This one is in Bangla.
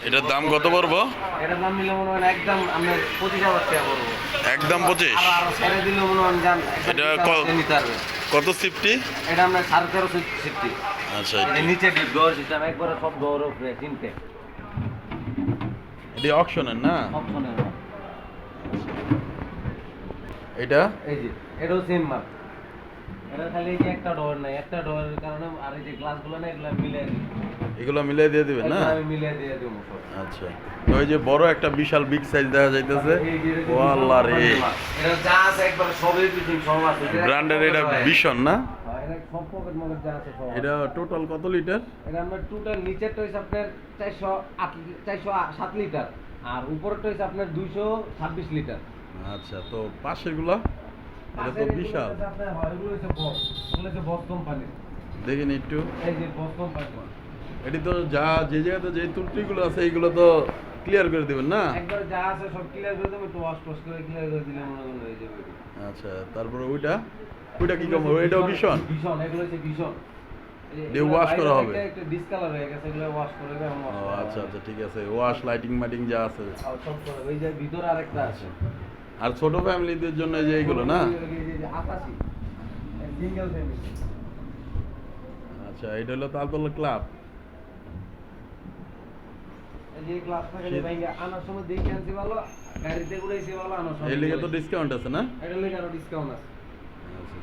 এটার দাম কত পড়বো? এটার দাম নিলে মনে হয় একদম আমরা 25,000 টাকা পড়বো। একদম 25? আরো ছেড়ে দিলে মনে হয় জান এটা নিতে পারবে। কত সিফটি? এটা আমরা 13.5 সিফটি। আচ্ছা, এটা নিচে ডিপ ডোর সিস্টেম একবারে সব ডোর উপরে তিনটে এটা অকশনের না? অপশনের। এটা এই যে এটাও সেম মাল। এটা খালি এই যে একটা ডোর নাই, একটা ডোরের কারণে আর এই যে গ্লাসগুলো না এগুলো মিলাই দিই। এগুলো মিলাই দিয়ে দিবেন না? আমি মিলাই দিয়ে দেবো সব। আচ্ছা, তো ওই যে বড় একটা বিশাল বিগ সাইজ দেখা যাইতেছে। এই যে ও আল্লাহ রে, এটা যা আছে একবারে সবই কিছু সব আছে। ব্র্যান্ডের এটা ভীষণ না? হ্যাঁ, এটা সব পকেট মকেট যা আছে সব। এটা টোটাল কত লিটার? এটা আমরা টোটাল নিচেরটা হইছে আপনার 407 লিটার আর উপরেরটা হইছে আপনার 226 লিটার। আচ্ছা, তো পাশেরগুলা? এটা তো বিশাল। আপনার হয় এগুলো হইছে বস, এগুলো হইছে বস কোম্পানি। দেখিন একটু। এই যে বস কোম্পানি। এটি তো যা যে জায়গাতে যে ত্রুটিগুলো আছে এইগুলো তো ক্লিয়ার করে দিবেন না? একবার যা আছে সব ক্লিয়ার করে দেবো, একটু ওয়াশ টস করে ক্লিয়ার করে দিলে মনে হয় হয়ে যাবে। আচ্ছা, তারপরে ওইটা কি কম? এটাও ভীষণ? ভীষণ, এগুলো হচ্ছে ভীষণ। দিয়ে wash করা হবে? একটা ডিসকালার হয়ে গেছে, এগুলো ওয়াশ করে দেবো। ও আচ্ছা আচ্ছা, ঠিক আছে। ওয়াশ লাইটিং মাইটিং যা আছে। সব করে ওই যে ভিতরে আরেকটা আছে। আর ছোট ফ্যামিলিদের জন্য এই যে এইগুলো না? আকাশি সিঙ্গেল ফ্যামিলি। আচ্ছা, এটা হলো তালতলা ক্লাব। এই যে ক্লাসটা খালি ভাইঙ্গা আনার সময় দেখে আনছি ভালো, গাড়িতে উড়াইছি ভালো, আনার সময় এই লিগে তো ডিসকাউন্ট আছে না? এটা লিগে আরো ডিসকাউন্ট আছে। আচ্ছা।